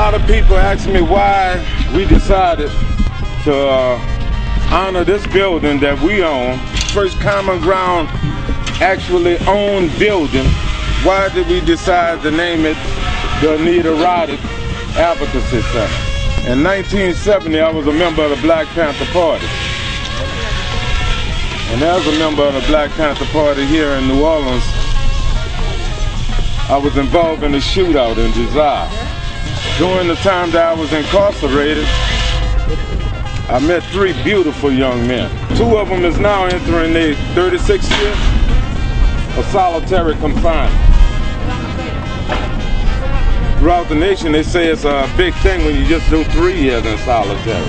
lot of people ask me why we decided to honor this building that we own. First common ground actually owned building. Why did we decide to name it the Anita Roddick Advocacy Center? In 1970, I was a member of the Black Panther Party. And as a member of the Black Panther Party here in New Orleans, I was involved in a shootout in Desire. During the time that I was incarcerated, I met 3 beautiful young men. 2 of them is now entering their 36 years of solitary confinement. Throughout the nation, they say it's a big thing when you just do 3 years in solitary.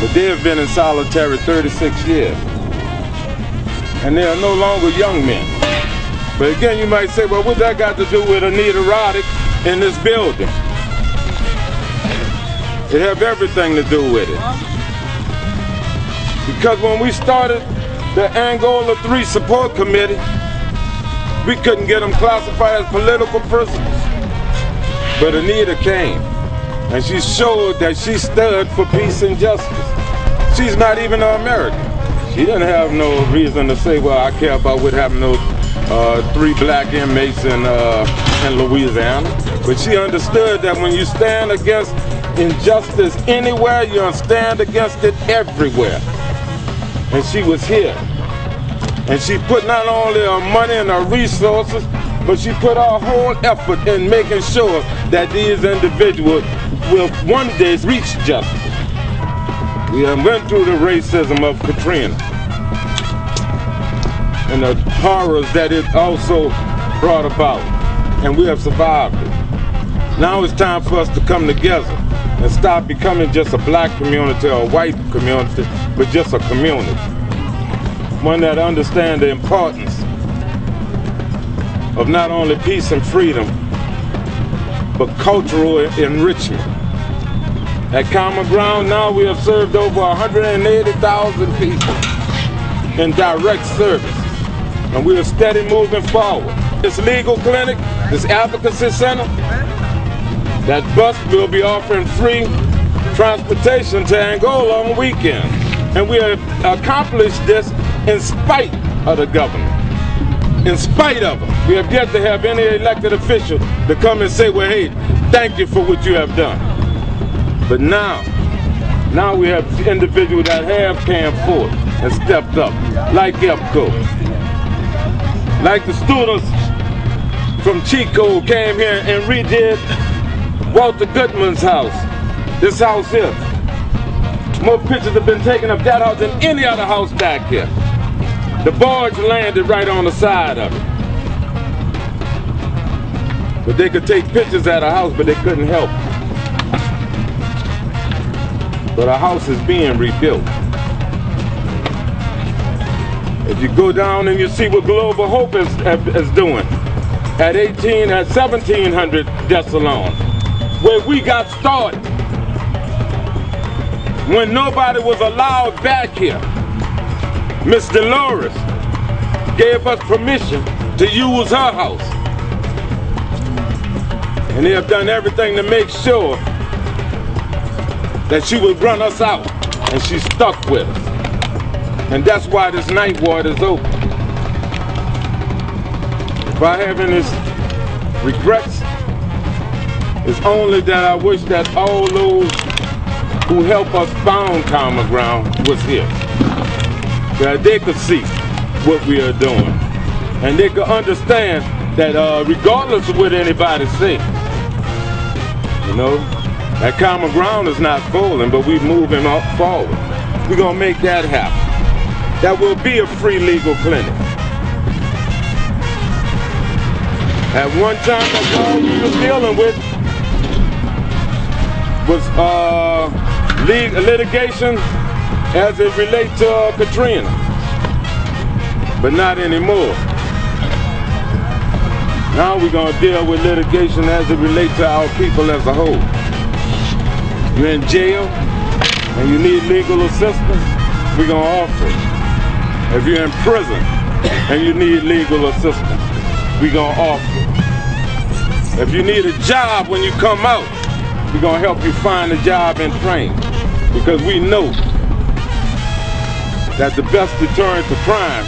But they have been in solitary 36 years. And they are no longer young men. But again, you might say, well, what that got to do with Anita Roddick in this building? It have everything to do with it. Because when we started the Angola 3 Support Committee, we couldn't get them classified as political prisoners. But Anita came, and she showed that she stood for peace and justice. She's not even an American. She didn't have no reason to say, well, I care about what happened to 3 black inmates in Louisiana. But she understood that when you stand against injustice anywhere, you stand against it everywhere. And she was here. And she put not only her money and her resources, but she put her whole effort in making sure that these individuals will one day reach justice. We went through the racism of Katrina and the horrors that it also brought about, and we have survived it. Now it's time for us to come together and stop becoming just a black community or a white community, but just a community. One that understands the importance of not only peace and freedom, but cultural enrichment. At Common Ground now we have served over 180,000 people in direct service, and we are steady moving forward. This legal clinic, this advocacy center, that bus will be offering free transportation to Angola on weekends. And we have accomplished this in spite of the government. In spite of them. We have yet to have any elected official to come and say, well, hey, thank you for what you have done. But now we have individuals that have came forward and stepped up, like EPCO. Like the students from Chico came here and redid Walter Goodman's house. This house here. More pictures have been taken of that house than any other house back here. The barge landed right on the side of it. But they could take pictures at a house, but they couldn't help it. But our house is being rebuilt. If you go down and you see what Global Hope is doing at 1700 Desalon, where we got started, when nobody was allowed back here, Miss Dolores gave us permission to use her house. And they have done everything to make sure that she would run us out, and she stuck with us. And that's why this night ward is open. If I have any regrets, it's only that I wish that all those who helped us found Common Ground was here. That they could see what we are doing. And they could understand that regardless of what anybody say, you know, that Common Ground is not falling, but we're moving up forward. We're gonna make that happen. That will be a free legal clinic. At one time, that's all we were dealing with was litigation as it relates to Katrina, but not anymore. Now we're going to deal with litigation as it relates to our people as a whole. You're in jail and you need legal assistance, we're going to offer it. If you're in prison and you need legal assistance, we're going to offer it. If you need a job when you come out, we're going to help you find a job and train. Because we know that the best deterrent to crime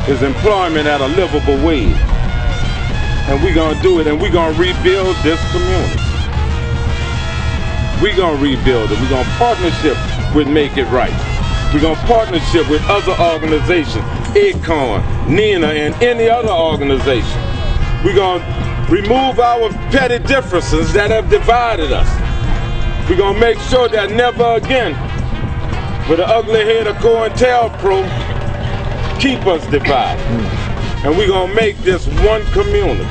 is employment at a livable wage. And we're going to do it, and we're going to rebuild this community. We're going to rebuild it. We're going to partnership with Make It Right. We're going to partnership with other organizations, Acorn, NINA, and any other organization. We're going to remove our petty differences that have divided us. We're going to make sure that never again will the ugly head of COINTELPRO keep us divided. And we're going to make this one community.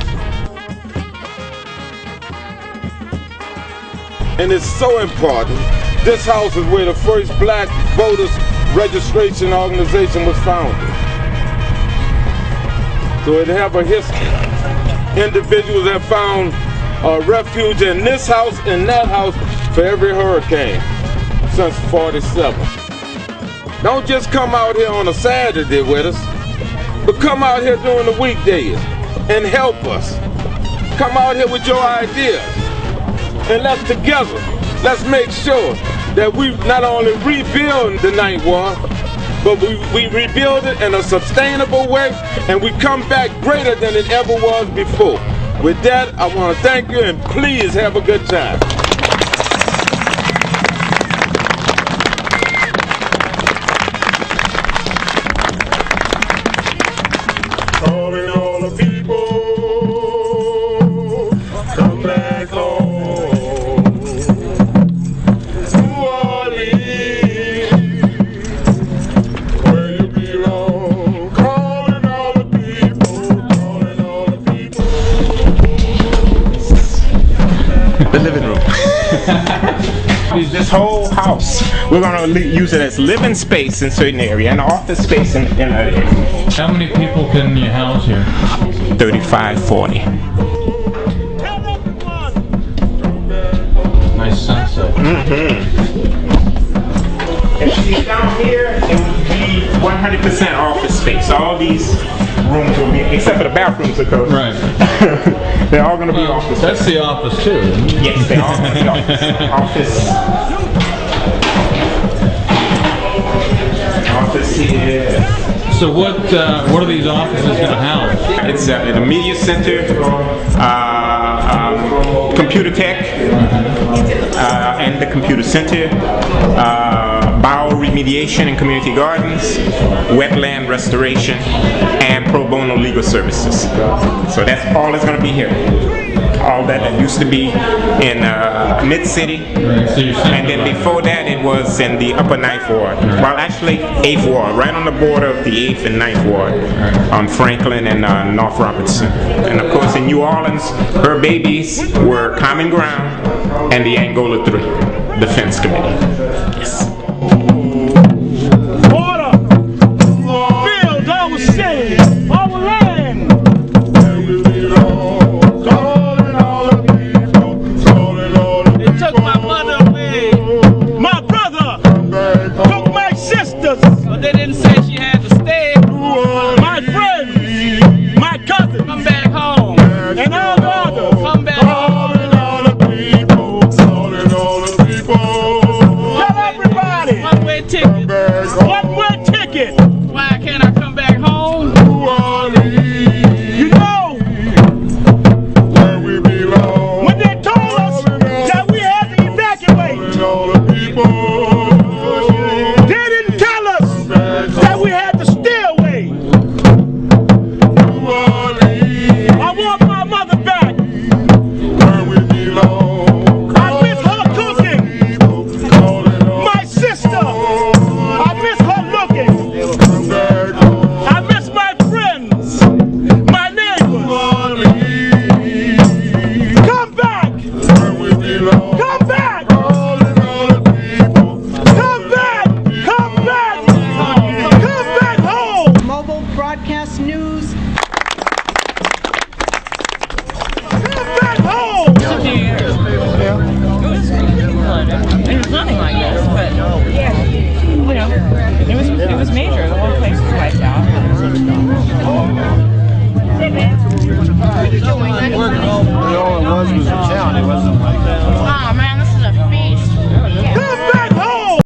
And it's so important. This house is where the first black voters registration organization was founded. So it have a history. Individuals have found refuge in this house and that house for every hurricane since '47. Don't just come out here on a Saturday with us, but come out here during the weekdays and help us. Come out here with your ideas, and let's make sure that we not only rebuild the Ninth Ward, but we rebuild it in a sustainable way, and we come back greater than it ever was before. With that, I want to thank you, and please have a good time. Calling all the people, come back home. New Orleans, where you belong. Calling all the people, calling all the people. The living room. This whole house, we're going to use it as living space in certain area and office space in other areas. How many people can you house here? 35, 40. Nice sunset. If she's down here, it would be 100% office space. All these rooms will be, except for the bathrooms, of course. Right. They're all going to be office. That's the office too. Yes, they're all going to be office. Office here. So what are these offices going to house? It's a media center, computer tech, and the computer center, bioremediation and community gardens, wetland restoration, and pro bono legal services. So that's all that's going to be here. All that used to be in Mid-City, and then before that it was in the Upper Ninth Ward. Well, actually 8th Ward, right on the border of the 8th and 9th Ward, on Franklin and North Robertson. And of course in New Orleans, her babies were Common Ground and the Angola 3 Defense Committee. Yes. Order! Build our city, our land! They took my mother away. My brother took my sisters. But they didn't say she had to stay. My friends, my cousins, come back home. And all the others, come back home. Tell everybody, one-way ticket. One-way ticket. Why can't I come back home? You know, when they told us that we had to evacuate, they didn't tell us that we had to stay away. I want my mother back. I miss her cooking. My sister, I miss her looking. I miss my friends, my neighbors. Come back! Come back! Come back! Come back! Come back home! Mobile broadcast news. Come back home! It was nothing like this, but it was major. The whole place was wiped out. We're was a town. It wasn't like that. Oh man, this is a feast. Come back home!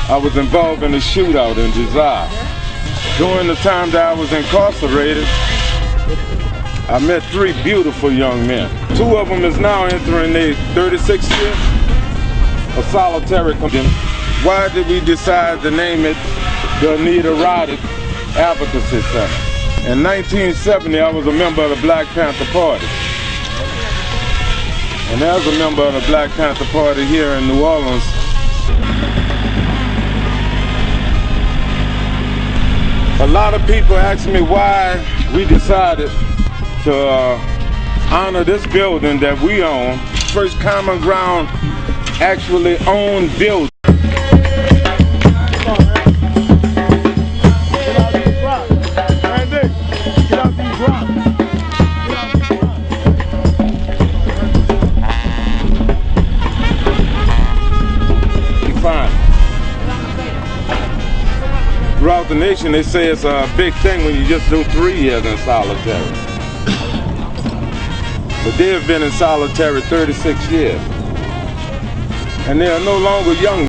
I was involved in a shootout in Desire. During the time that I was incarcerated, I met 3 beautiful young men. 2 of them is now entering their 36th year of solitary confinement. Why did we decide to name it the Anita Roddick Advocacy Center? In 1970, I was a member of the Black Panther Party. And as a member of the Black Panther Party here in New Orleans, a lot of people ask me why we decided to honor this building that we own. First Common Ground actually owned building. Throughout the nation, they say it's a big thing when you just do 3 years in solitary. But they have been in solitary 36 years. And they are no longer young.